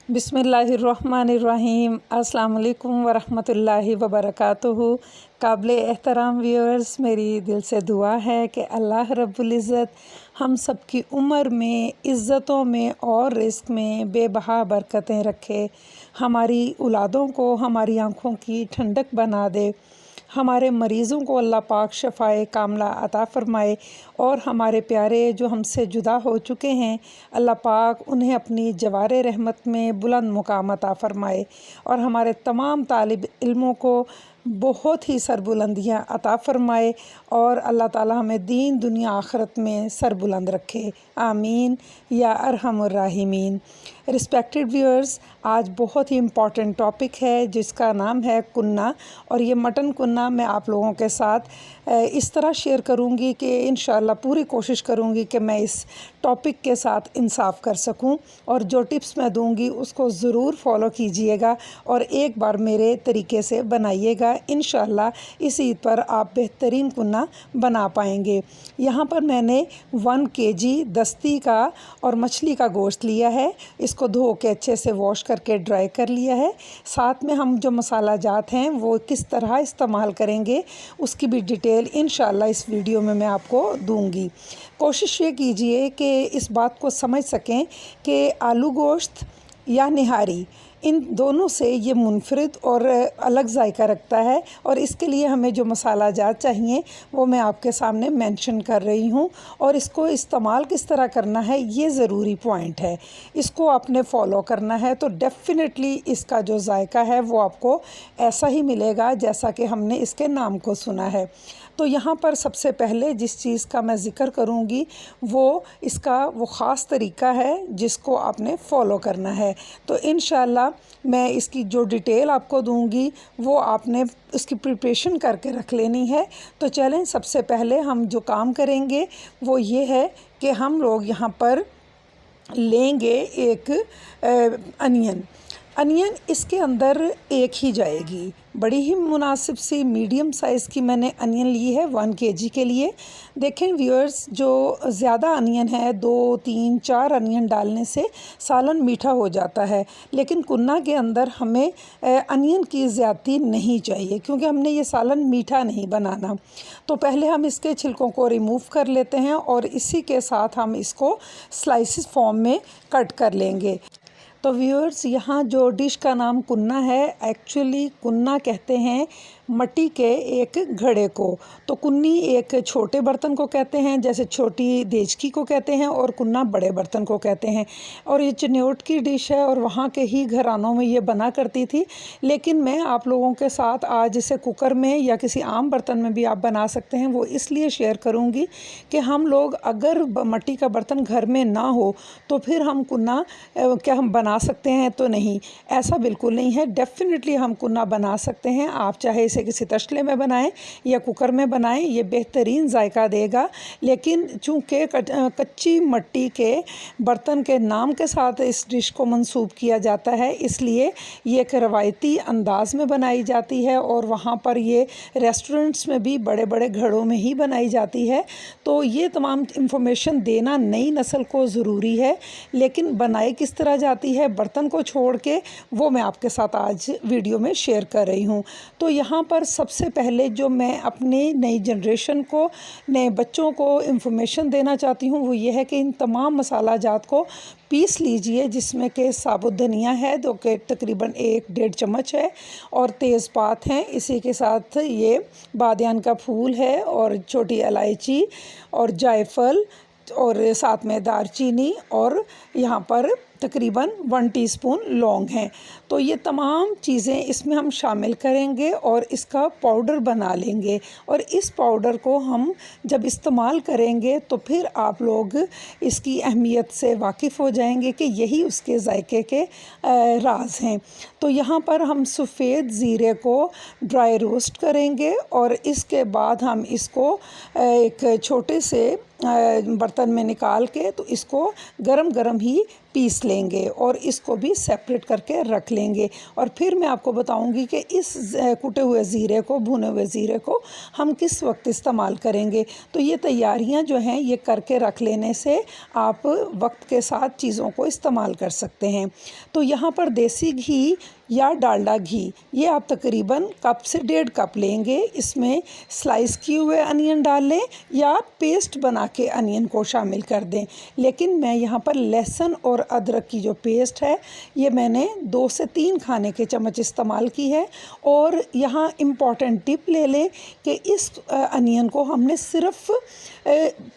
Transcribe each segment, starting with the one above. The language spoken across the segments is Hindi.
बिस्मिल्लाहिर्रहमानिर्रहीम। अस्सलाम वालेकुम वरहमतुल्लाहि वबरकातुहू। काबिल एहतराम व्यूअर्स, मेरी दिल से दुआ है कि अल्लाह रब्बुल इज़्ज़त हम सब की उम्र में, इज़्ज़तों में और रिज़्क़ में बेबहा बरकतें रखे। हमारी औलादों को हमारी आँखों की ठंडक बना दे। हमारे मरीज़ों को अल्लाह पाक शफ़ाए कामला अता फ़रमाए और हमारे प्यारे जो हमसे जुदा हो चुके हैं, अल्लाह पाक उन्हें अपनी जवारे रहमत में बुलंद मुकाम अता फ़रमाए और हमारे तमाम तालिब इल्मों को बहुत ही सरबुलंदियाँ अता फ़रमाए और अल्लाह ताला हमें दीन दुनिया आखिरत में सरबुलंद रखे। आमीन या अरहमुर राहिमीन। रिस्पेक्टेड व्यूअर्स, आज बहुत ही इम्पॉर्टेंट टॉपिक है जिसका नाम है कुन्ना, और ये मटन कुन्ना मैं आप लोगों के साथ इस तरह शेयर करूँगी कि इंशाअल्लाह पूरी कोशिश करूँगी कि मैं इस टॉपिक के साथ इंसाफ कर सकूँ, और जो टिप्स मैं दूँगी उसको ज़रूर फॉलो कीजिएगा और एक बार मेरे तरीके से बनाइएगा। इंशाअल्लाह इस ईद पर आप बेहतरीन कुन्ना बना पाएंगे। यहाँ पर मैंने 1 kg दस्ती का और मछली का गोश्त लिया है। इसको धो के अच्छे से वॉश करके ड्राई कर लिया है। साथ में हम जो मसाला जात हैं वो किस तरह इस्तेमाल करेंगे उसकी भी डिटेल इंशाअल्लाह इस वीडियो में मैं आपको दूंगी। कोशिश ये कीजिए कि इस बात को समझ सकें कि आलू गोश्त या निहारी, इन दोनों से ये मुनफरिद और अलग जायका रखता है, और इसके लिए हमें जो मसाला जात चाहिए वो मैं आपके सामने मेंशन कर रही हूँ, और इसको इस्तेमाल किस तरह करना है ये ज़रूरी पॉइंट है। इसको आपने फॉलो करना है तो डेफ़िनेटली इसका जो जायका है वो आपको ऐसा ही मिलेगा जैसा कि हमने इसके नाम को सुना है। तो यहाँ पर सबसे पहले जिस चीज़ का मैं ज़िक्र करूँगी वो इसका वो ख़ास तरीका है जिसको आपने फ़ॉलो करना है। तो इंशाअल्लाह मैं इसकी जो डिटेल आपको दूँगी वो आपने उसकी प्रिपरेशन करके रख लेनी है। तो चलें, सबसे पहले हम जो काम करेंगे वो ये है कि हम लोग यहाँ पर लेंगे एक अनियन इसके अंदर एक ही जाएगी। बड़ी ही मुनासिब सी मीडियम साइज़ की मैंने अनियन ली है 1 kg के लिए। देखें व्यूअर्स, जो ज़्यादा अनियन है, 2, 3, 4 अनियन डालने से सालन मीठा हो जाता है, लेकिन कुन्ना के अंदर हमें अनियन की ज़्यादती नहीं चाहिए क्योंकि हमने ये सालन मीठा नहीं बनाना। तो पहले हम इसके छिलकों को रिमूव कर लेते हैं और इसी के साथ हम इसको स्लाइसिस फॉर्म में कट कर लेंगे। तो व्यूअर्स, यहाँ जो डिश का नाम कुन्ना है, एक्चुअली कुन्ना कहते हैं मट्टी के एक घड़े को। तो कुन्नी एक छोटे बर्तन को कहते हैं, जैसे छोटी देचकी को कहते हैं, और कुन्ना बड़े बर्तन को कहते हैं। और ये चिन्योट की डिश है और वहाँ के ही घरानों में ये बना करती थी, लेकिन मैं आप लोगों के साथ आज इसे कुकर में या किसी आम बर्तन में भी आप बना सकते हैं, वो इसलिए शेयर करूँगी कि हम लोग अगर मट्टी का बर्तन घर में ना हो तो फिर हम कुन्ना क्या हम बना सकते हैं? तो नहीं, ऐसा बिल्कुल नहीं है। डेफ़िनेटली हम कुन्ना बना सकते हैं। आप चाहे इसे किसी तसले में बनाएं या कुकर में बनाएं, ये बेहतरीन जायका देगा। लेकिन चूँकि कच्ची मट्टी के बर्तन के नाम के साथ इस डिश को मंसूब किया जाता है, इसलिए ये एक रवायती अंदाज में बनाई जाती है और वहाँ पर ये रेस्टोरेंट्स में भी बड़े बड़े घड़ों में ही बनाई जाती है। तो ये तमाम इंफॉर्मेशन देना नई नस्ल को ज़रूरी है, लेकिन बनाई किस तरह जाती है बर्तन को छोड़ के, वो मैं आपके साथ आज वीडियो में शेयर कर रही हूँ। तो यहाँ पर सबसे पहले जो मैं अपनी नई जनरेशन को, नए बच्चों को इंफॉर्मेशन देना चाहती हूँ वो ये है कि इन तमाम मसाला जात को पीस लीजिए, जिसमें कि साबुत धनिया है जो कि तकरीबन 1-1.5 चम्मच है, और तेज़पात हैं, इसी के साथ ये बादियान का फूल है और छोटी इलायची और जायफल, और साथ में दारचीनी, और यहाँ पर तकरीबन 1 टीस्पून लौंग हैं। तो ये तमाम चीज़ें इसमें हम शामिल करेंगे और इसका पाउडर बना लेंगे, और इस पाउडर को हम जब इस्तेमाल करेंगे तो फिर आप लोग इसकी अहमियत से वाकिफ़ हो जाएंगे कि यही उसके जायके के राज हैं। तो यहाँ पर हम सफ़ेद ज़ीरे को ड्राई रोस्ट करेंगे और इसके बाद हम इसको एक छोटे से बर्तन में निकाल के तो इसको गरम गरम ही पीस लेंगे और इसको भी सेपरेट करके रख लेंगे। और फिर मैं आपको बताऊंगी कि इस कुटे हुए ज़ीरे को, भुने हुए ज़ीरे को हम किस वक्त इस्तेमाल करेंगे। तो ये तैयारियां जो हैं ये करके रख लेने से आप वक्त के साथ चीज़ों को इस्तेमाल कर सकते हैं। तो यहाँ पर देसी घी या डालडा घी ये आप तकरीबन कप से 1.5 कप लेंगे। इसमें स्लाइस किए हुए अनियन डाल लें या पेस्ट बना के अनियन को शामिल कर दें। लेकिन मैं यहाँ पर लहसुन और अदरक की जो पेस्ट है ये मैंने 2 से 3 खाने के चम्मच इस्तेमाल की है। और यहाँ इम्पॉर्टेंट टिप ले लें कि इस अनियन को हमने सिर्फ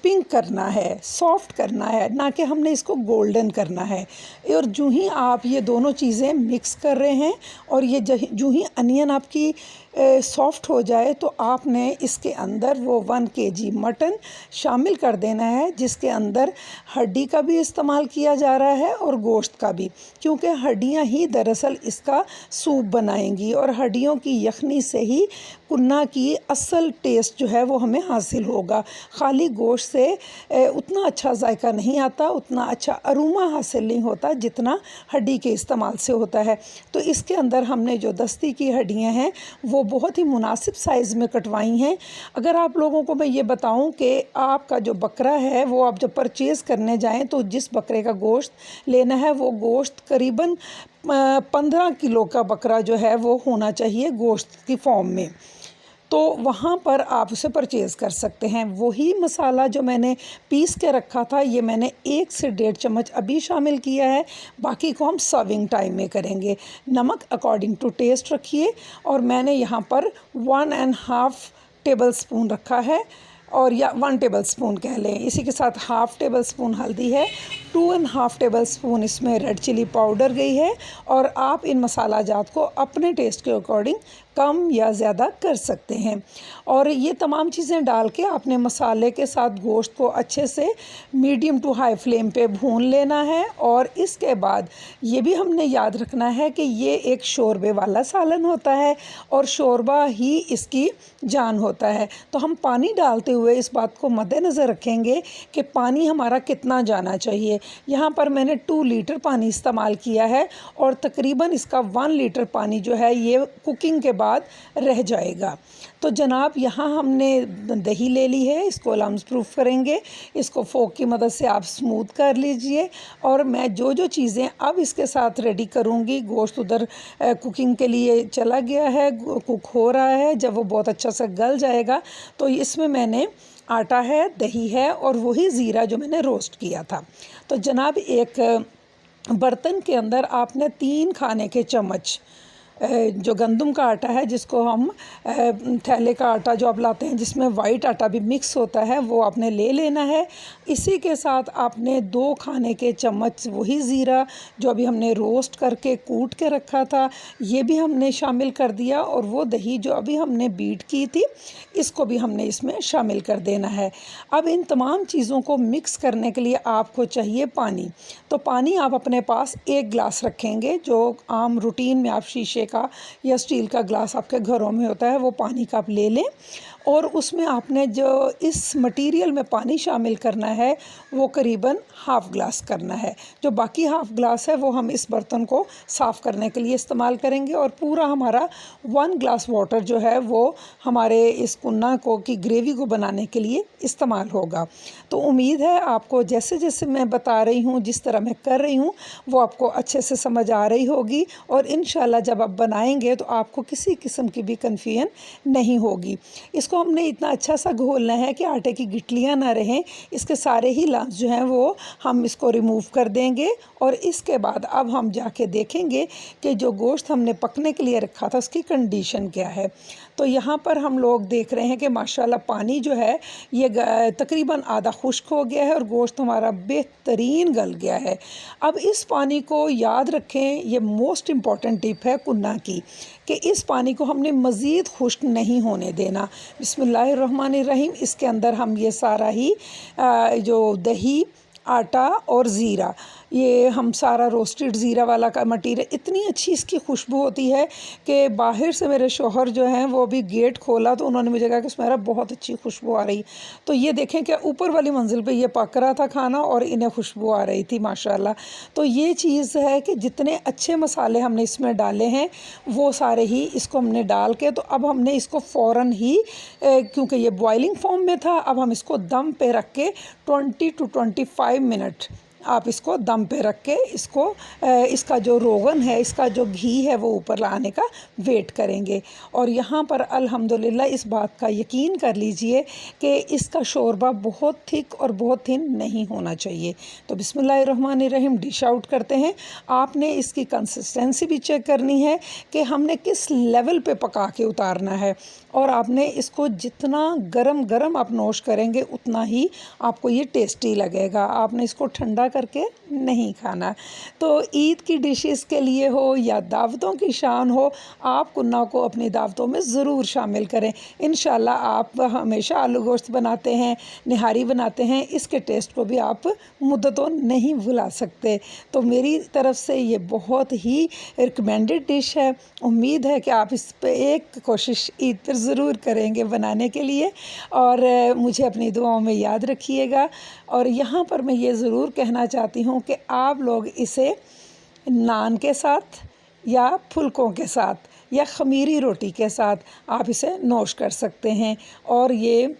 पिंक करना है, सॉफ्ट करना है, ना कि हमने इसको गोल्डन करना है। और जो ही आप ये दोनों चीज़ें मिक्स कर रहे हैं और ये जो ही अनियन आपकी सॉफ्ट हो जाए तो आपने इसके अंदर वो 1 kg मटन शामिल कर देना है, जिसके अंदर हड्डी का भी इस्तेमाल किया जा रहा है और गोश्त का भी, क्योंकि हड्डियां ही दरअसल इसका सूप बनाएंगी और हड्डियों की यखनी से ही कुन्ना की असल टेस्ट जो है वो हमें हासिल होगा। खाली गोश्त से उतना अच्छा जायका नहीं आता, उतना अच्छा अरोमा हासिल नहीं होता जितना हड्डी के इस्तेमाल से होता है। तो इसके अंदर हमने जो दस्ती की हड्डियां हैं वो बहुत ही मुनासिब साइज़ में कटवाई हैं। अगर आप लोगों को मैं ये बताऊं कि आपका जो बकरा है वो आप जब परचेज़ करने जाएं तो जिस बकरे का गोश्त लेना है वो गोश्त करीबन 15 किलो का बकरा जो है वो होना चाहिए गोश्त की फॉर्म में, तो वहाँ पर आप उसे परचेज़ कर सकते हैं। वही मसाला जो मैंने पीस के रखा था ये मैंने 1 से 1.5 चम्मच अभी शामिल किया है, बाकी को हम सर्विंग टाइम में करेंगे। नमक अकॉर्डिंग टू टेस्ट रखिए और मैंने यहाँ पर 1.5 टेबल स्पून रखा है और या 1 टेबल स्पून कह लें। इसी के साथ 1/2 टेबल स्पून हल्दी है, 2.5 टेबल स्पून इसमें रेड चिली पाउडर गई है। और आप इन मसाला जात को अपने टेस्ट के अकॉर्डिंग कम या ज़्यादा कर सकते हैं। और ये तमाम चीज़ें डाल के आपने मसाले के साथ गोश्त को अच्छे से मीडियम टू हाई फ्लेम पे भून लेना है। और इसके बाद ये भी हमने याद रखना है कि ये एक शोरबे वाला सालन होता है और शोरबा ही इसकी जान होता है। तो हम पानी डालते हुए इस बात को मद्देनज़र रखेंगे कि पानी हमारा कितना जाना चाहिए। यहाँ पर मैंने 2 लीटर पानी इस्तेमाल किया है और तकरीबन इसका 1 लीटर पानी जो है ये कुकिंग के बाद रह जाएगा। तो जनाब यहाँ हमने दही ले ली है, इसको लम्स प्रूफ करेंगे, इसको फोक की मदद से आप स्मूथ कर लीजिए। और मैं जो जो चीज़ें अब इसके साथ रेडी करूँगी, गोश्त उधर कुकिंग के लिए चला गया है, कुक हो रहा है। जब वो बहुत अच्छा सा गल जाएगा तो इसमें मैंने आटा है, दही है और वही ज़ीरा जो मैंने रोस्ट किया था। तो जनाब एक बर्तन के अंदर आपने 3 खाने के चम्मच जो गंदम का आटा है, जिसको हम थैले का आटा जो आप लाते हैं जिसमें वाइट आटा भी मिक्स होता है, वो आपने ले लेना है। इसी के साथ आपने 2 खाने के चम्मच वही ज़ीरा जो अभी हमने रोस्ट करके कूट के रखा था ये भी हमने शामिल कर दिया। और वो दही जो अभी हमने बीट की थी इसको भी हमने इसमें शामिल कर देना है। अब इन तमाम चीज़ों को मिक्स करने के लिए आपको चाहिए पानी। तो पानी आप अपने पास 1 गिलास रखेंगे, जो आम रूटीन में आप शीशे का या स्टील का ग्लास आपके घरों में होता है वो पानी का आप ले लें। और उसमें आपने जो इस मटेरियल में पानी शामिल करना है वो करीबन हाफ़ ग्लास करना है। जो बाकी हाफ़ ग्लास है वो हम इस बर्तन को साफ़ करने के लिए इस्तेमाल करेंगे और पूरा हमारा 1 ग्लास वाटर जो है वो हमारे इस कुन्ना को की ग्रेवी को बनाने के लिए इस्तेमाल होगा। तो उम्मीद है आपको जैसे जैसे मैं बता रही हूँ, जिस तरह मैं कर रही हूँ वो आपको अच्छे से समझ आ रही होगी और इंशाल्लाह जब आप बनाएंगे तो आपको किसी किस्म की भी कन्फ्यूजन नहीं होगी। इसको हमने इतना अच्छा सा घोलना है कि आटे की गिटलियाँ ना रहें। इसके सारे ही लम्स जो हैं वो हम इसको रिमूव कर देंगे। और इसके बाद अब हम जाके देखेंगे कि जो गोश्त हमने पकने के लिए रखा था उसकी कंडीशन क्या है। तो यहाँ पर हम लोग देख रहे हैं कि माशाल्लाह पानी जो है ये तकरीबन आधा खुश्क हो गया है और गोश्त हमारा बेहतरीन गल गया है। अब इस पानी को याद रखें, ये मोस्ट इम्पॉर्टेंट टिप है कुन्ना की, कि इस पानी को हमने मज़ीद खुश्क नहीं होने देना। बिस्मिल्लाहिर्रहमानिर्रहीम। इसके अंदर हम ये सारा ही जो दही, आटा और ज़ीरा ये हम सारा रोस्टेड ज़ीरा वाला का मटीरियल, इतनी अच्छी इसकी खुशबू होती है कि बाहर से मेरे शौहर जो हैं वो भी गेट खोला तो उन्होंने मुझे कहा कि सुमेरा बहुत अच्छी खुशबू आ रही। तो ये देखें कि ऊपर वाली मंजिल पे ये पक रहा था खाना और इन्हें खुशबू आ रही थी माशाल्लाह। तो ये चीज़ है कि जितने अच्छे मसाले हमने इसमें डाले हैं वो सारे ही इसको हमने डाल के, तो अब हमने इसको फ़ौरन ही क्योंकि ये बॉइलिंग फॉर्म में था, अब हम इसको दम पे रख के 20 to 25 मिनट आप इसको दम पे रख के इसको इसका जो रोगन है, इसका जो घी है वो ऊपर लाने का वेट करेंगे। और यहाँ पर अल्हम्दुलिल्लाह इस बात का यकीन कर लीजिए कि इसका शोरबा बहुत थिक और बहुत थिन नहीं होना चाहिए। तो बिस्मिल्लाहिर्रहमानिर्रहीम डिश आउट करते हैं। आपने इसकी कंसिस्टेंसी भी चेक करनी है कि हमने किस लेवल पे पका के उतारना है, और आपने इसको जितना गरम गरम आप नोश करेंगे उतना ही आपको ये टेस्टी लगेगा। आपने इसको ठंडा करके नहीं खाना। तो ईद की डिशेस के लिए हो या दावतों की शान हो, आप कुन्ना को अपनी दावतों में ज़रूर शामिल करें। इंशाल्लाह आप हमेशा आलू गोश्त बनाते हैं, निहारी बनाते हैं, इसके टेस्ट को भी आप मुद्दतों नहीं भुला सकते। तो मेरी तरफ से ये बहुत ही रिकमेंडेड डिश है। उम्मीद है कि आप इस पे एक कोशिश ईद पर ज़रूर करेंगे बनाने के लिए, और मुझे अपनी दुआओं में याद रखिएगा। और यहाँ पर मैं ये ज़रूर कहना चाहती हूँ कि आप लोग इसे नान के साथ या फुल्कों के साथ या ख़मीरी रोटी के साथ आप इसे नोश कर सकते हैं, और ये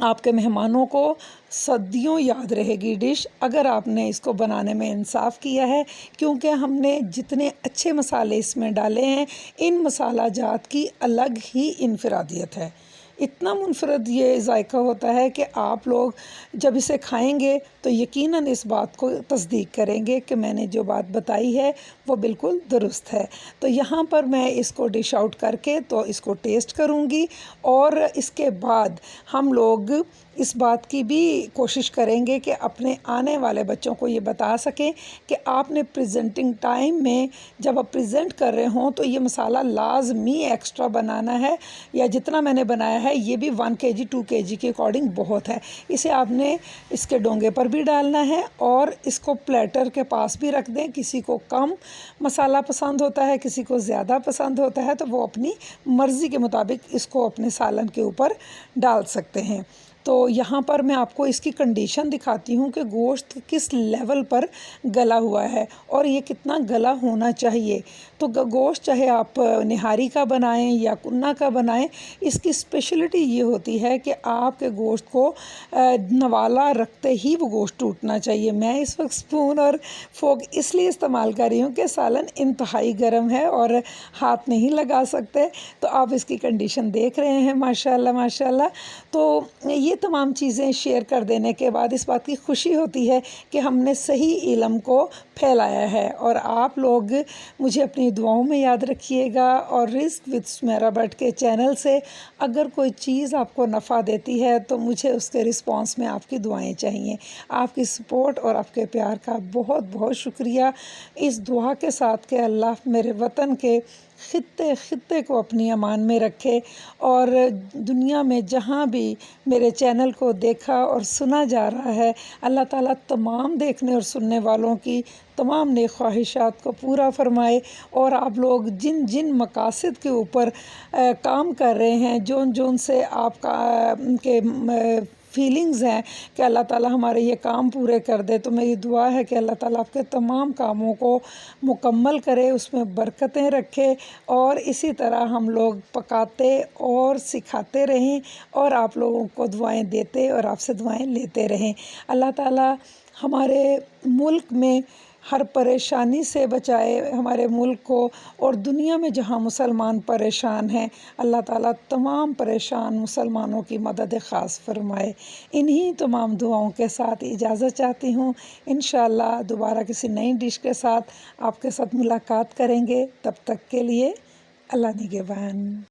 आपके मेहमानों को सदियों याद रहेगी डिश, अगर आपने इसको बनाने में इंसाफ किया है। क्योंकि हमने जितने अच्छे मसाले इसमें डाले हैं, इन मसाला जात की अलग ही इनफरादियत है। इतना मुनफरद ये जायका होता है कि आप लोग जब इसे खाएंगे तो यकीनन इस बात को तस्दीक करेंगे कि मैंने जो बात बताई है वो बिल्कुल दुरुस्त है। तो यहाँ पर मैं इसको डिश आउट करके तो इसको टेस्ट करूँगी, और इसके बाद हम लोग इस बात की भी कोशिश करेंगे कि अपने आने वाले बच्चों को ये बता सकें कि आपने प्रेजेंटिंग टाइम में जब आप प्रेजेंट कर रहे हों तो ये मसाला लाजमी एक्स्ट्रा बनाना है, या जितना मैंने बनाया है ये भी 1 kg 2 kg के अकॉर्डिंग बहुत है। इसे आपने इसके डोंगे पर भी डालना है और इसको प्लेटर के पास भी रख दें। किसी को कम मसाला पसंद होता है, किसी को ज़्यादा पसंद होता है, तो वो अपनी मर्ज़ी के मुताबिक इसको अपने सालन के ऊपर डाल सकते हैं। तो यहाँ पर मैं आपको इसकी कंडीशन दिखाती हूँ कि गोश्त किस लेवल पर गला हुआ है और ये कितना गला होना चाहिए। तो गोश्त चाहे आप निहारी का बनाएं या कुन्ना का बनाएं, इसकी स्पेशलिटी ये होती है कि आपके गोश्त को नवाला रखते ही वो गोश्त टूटना चाहिए। मैं इस वक्त स्पून और फोक इसलिए इस्तेमाल कर रही हूँ कि सालन इंतहाई गर्म है और हाथ नहीं लगा सकते। तो आप इसकी कंडीशन देख रहे हैं माशाल्लाह माशाल्लाह। तो ये तमाम चीज़ें शेयर कर देने के बाद इस बात की खुशी होती है कि हमने सही इल्म को फैलाया है। और आप लोग मुझे अपनी दुआओं में याद रखिएगा, और रिस्क विद सुमेरा भट्ट के चैनल से अगर कोई चीज़ आपको नफ़ा देती है तो मुझे उसके रिस्पॉन्स में आपकी दुआएं चाहिए। आपकी सपोर्ट और आपके प्यार का बहुत बहुत शुक्रिया। इस दुआ के साथ कि अल्लाह मेरे वतन के ख़ित्ते ख़ित्ते को अपनी अमान में रखे, और दुनिया में जहाँ भी मेरे चैनल को देखा और सुना जा रहा है, अल्लाह ताला तमाम देखने और सुनने वालों की तमाम नेक ख्वाहिशात को पूरा फरमाए। और आप लोग जिन जिन मकासद के ऊपर काम कर रहे हैं, जोन जोन से आपका के फीलिंग्स हैं कि अल्लाह ताला हमारे ये काम पूरे कर दे, तो मेरी दुआ है कि अल्लाह ताला आपके तमाम कामों को मुकम्मल करे, उसमें बरकतें रखे, और इसी तरह हम लोग पकाते और सिखाते रहें और आप लोगों को दुआएं देते और आपसे दुआएं लेते रहें। अल्लाह ताला हमारे मुल्क में हर परेशानी से बचाए हमारे मुल्क को, और दुनिया में जहाँ मुसलमान परेशान हैं, अल्लाह ताला तमाम परेशान मुसलमानों की मदद ख़ास फरमाए। इन्हीं तमाम दुआओं के साथ इजाज़त चाहती हूँ। इंशाअल्लाह दोबारा किसी नई डिश के साथ आपके साथ मुलाकात करेंगे। तब तक के लिए अल्लाह निगहबान।